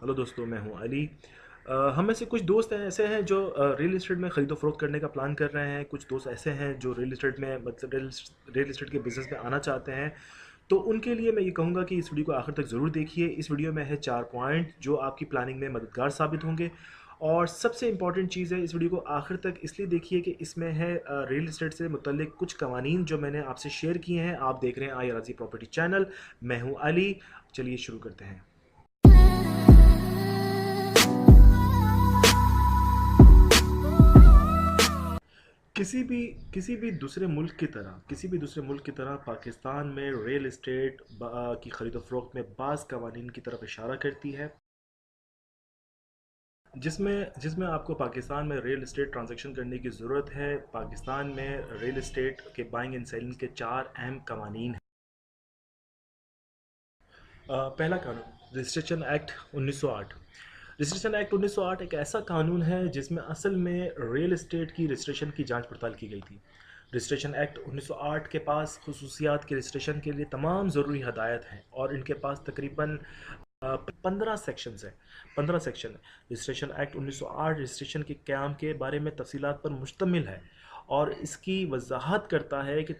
Hello दोस्तों, मैं हूं अली। हम में से कुछ दोस्त हैं ऐसे हैं जो रियल एस्टेट में ख़रीदो फ़रोख्त करने का प्लान कर रहे हैं। कुछ दोस्त ऐसे हैं जो रियल एस्टेट में मतलब रियल एस्टेट के बिज़नेस में आना चाहते हैं। तो उनके लिए मैं ये कहूँगा कि इस वीडियो को आखिर तक ज़रूर देखिए। इस वीडियो में है 4 पॉइंट जो आपकी प्लानिंग में मददगार साबित होंगे। और सबसे इम्पॉर्टेंट चीज़ है, इस वीडियो को आखिर तक इसलिए देखिए कि इसमें है रियल एस्टेट से मुतल्लिक कुछ कवानीन जो मैंने आपसे शेयर किए हैं। आप देख रहे हैं आई राज़ी प्रॉपर्टी चैनल। मैं हूँ अली। चलिए शुरू करते हैं। किसी भी दूसरे मुल्क की तरह पाकिस्तान में रियल एस्टेट की खरीदो फरोख्त में बाज़ कवानीन की तरफ इशारा करती है, जिसमें जिसमें आपको पाकिस्तान में रियल एस्टेट ट्रांजैक्शन करने की ज़रूरत है। पाकिस्तान में रियल एस्टेट के बाइंग एंड सेलिंग के 4 अहम कवानीन हैं। पहला कानून रजिस्ट्रेशन एक्ट 1908। रजिस्ट्रेशन एक्ट 1908 एक ऐसा कानून है जिसमें असल में रियल एस्टेट की रजिस्ट्रेशन की जांच पड़ताल की गई थी। रजिस्ट्रेशन एक्ट 1908 के पास खसूसियात के रजिस्ट्रेशन के लिए तमाम ज़रूरी हदायत हैं और इनके पास तकरीबन 15 सेक्शन है। रजिस्ट्रेशन एक्ट 1908 रजिस्ट्रेशन के क़याम के बारे में तफसीलात पर मुश्तमिल है और इसकी वजाहत करता है कि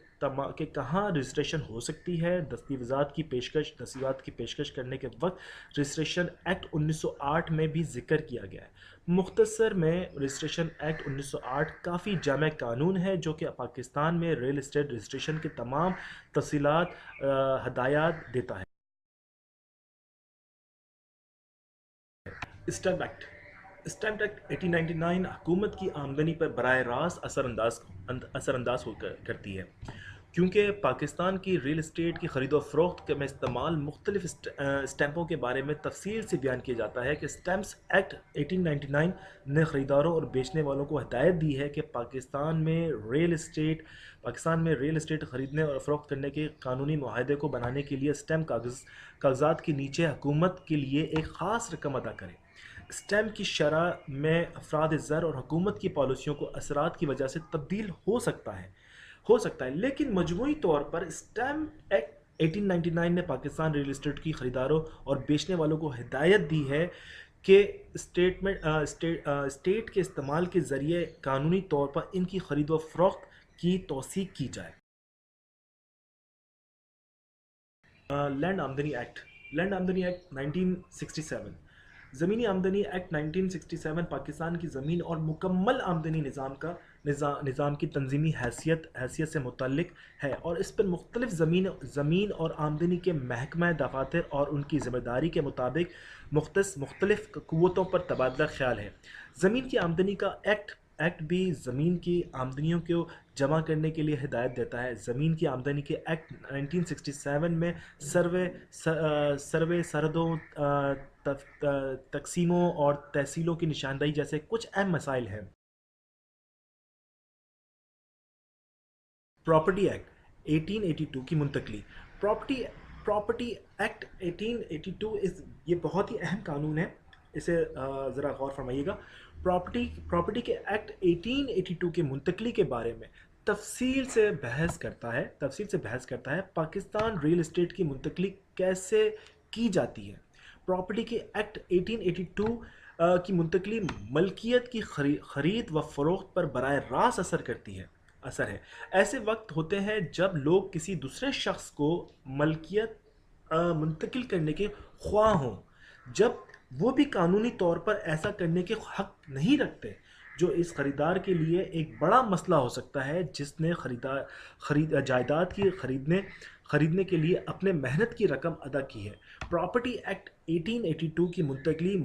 कहाँ रजिस्ट्रेशन हो सकती है। दस्तावेज़ात की पेशकश करने के वक्त रजिस्ट्रेशन एक्ट 1908 में भी जिक्र किया गया है। मुख्तसर में रजिस्ट्रेशन एक्ट 1908 काफ़ी जामे कानून है जो कि पाकिस्तान में रियल एस्टेट रजिस्ट्रेशन के तमाम तफसीलात हदायत देता है। स्टैम्प एक्ट 1899 हुकूमत की आमदनी पर बराह रास्त असरअंदाज करती है, क्योंकि पाकिस्तान की रियल इस्टेट की ख़रीदो फ़रोख्त में इस्तेमाल मुख्तलिफ स्टैंपों के बारे में तफसील से बयान किया जाता है कि स्टैम्प्स एक्ट 1899 ने ख़रीदारों और बेचने वालों को हदायत दी है कि पाकिस्तान में रियल इस्टेट ख़रीदने और फ़रोख्त करने के कानूनी मुआहदे को बनाने के लिए स्टैम्प कागजात के नीचे हुकूमत के लिए एक ख़ास रकम अदा करें। स्टैम्प की शरह में अफराद ज़र और हुकूमत की पॉलिसियों को असरात की वजह से तब्दील हो सकता है, लेकिन मजमूई तौर पर स्टैम्प एक्ट 1899 ने पाकिस्तान रियल इस्टेट की ख़रीदारों और बेचने वालों को हिदायत दी है कि स्टेट के इस्तेमाल के ज़रिए कानूनी तौर पर इनकी ख़रीद व फ़रोख्त की तौसीक की जाए। लैंड आमदनी एक्ट 1967। ज़मीनी आमदनी एक्ट 1967 पाकिस्तान की ज़मीन और मुकम्मल आमदनी निज़ाम की तंजीमी हैसियत से मुतल्लिक है और इस पर मुख्तलिफ ज़मीन और आमदनी के महकमा दफातर और उनकी ज़िम्मेदारी के मुताबिक मुख्तलिफ क़ुव्वतों पर तबादला ख्याल है। ज़मीन की आमदनी का एक्ट भी ज़मीन की आमदनियों को जमा करने के लिए हिदायत देता है। ज़मीन की आमदनी के एक्ट 1967 में सर्वे सरहदों, तकसीमों और तहसीलों की निशानदही जैसे कुछ अहम मसाइल हैं। प्रॉपर्टी एक्ट 1882 की मुंतकली। प्रॉपर्टी प्रॉपर्टी एक्ट 1882 ये बहुत ही अहम कानून है, इसे ज़रा गौर फरमाइएगा। प्रॉपर्टी के एक्ट 1882 के मुंतकली के बारे में तफसील से बहस करता है। पाकिस्तान रियल इस्टेट की मुंतकली कैसे की जाती है। प्रॉपर्टी के एक्ट 1882 की मुंतकली मलकियत की खरीद व फरोख्त पर बराह रास्त असर है। ऐसे वक्त होते हैं जब लोग किसी दूसरे शख्स को मलकियत मुंतकिल करने के ख्वाह हों, जब वो भी कानूनी तौर पर ऐसा करने के हक नहीं रखते, जो इस खरीदार के लिए एक बड़ा मसला हो सकता है जिसने जायदाद की खरीदने के लिए अपने मेहनत की रकम अदा की है। प्रॉपर्टी एक्ट 1882 की मुंतकली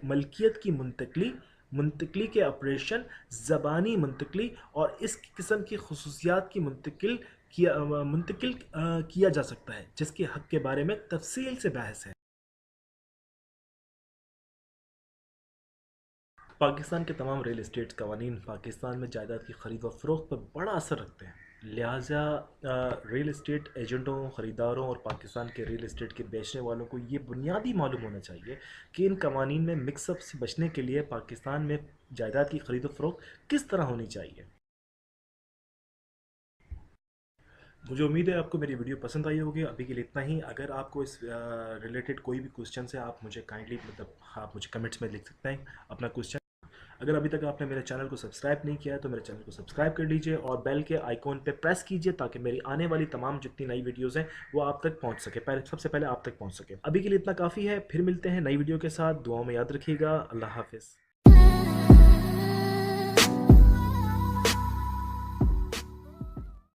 मलकियत की मुंतकली के ऑपरेशन, ज़बानी मुंतकली और इस किस्म की खसूसियात की मुंतकिल किया जा सकता है, जिसके हक के बारे में तफसील से बहस है। पाकिस्तान के तमाम रियल इस्टेट कवानीन पाकिस्तान में जायदाद की खरीद व फरोख्त पर बड़ा असर रखते हैं। लिहाजा रियल इस्टेट एजेंटों, ख़रीदारों और पाकिस्तान के रियल इस्टेट के बेचने वालों को ये बुनियादी मालूम होना चाहिए कि इन कवानीन में मिक्सअप से बचने के लिए पाकिस्तान में जायदाद की खरीद व फरोख्त किस तरह होनी चाहिए। मुझे उम्मीद है आपको मेरी वीडियो पसंद आई होगी। अभी के लिए इतना ही। अगर आपको इस रिलेटेड कोई भी क्वेश्चन है, आप मुझे काइंडली मतलब आप मुझे कमेंट्स में लिख सकते हैं अपना क्वेश्चन। अगर अभी तक आपने मेरे चैनल को सब्सक्राइब नहीं किया है तो मेरे चैनल को सब्सक्राइब कर लीजिए और बेल के आइकॉन पे प्रेस कीजिए ताकि मेरी आने वाली तमाम जितनी नई वीडियोस हैं वो आप तक पहुंच सके, पहले सबसे पहले आप तक पहुंच सके। अभी के लिए इतना काफ़ी है, फिर मिलते हैं नई वीडियो के साथ। दुआओं में याद रखिएगा। अल्लाह हाफिज़।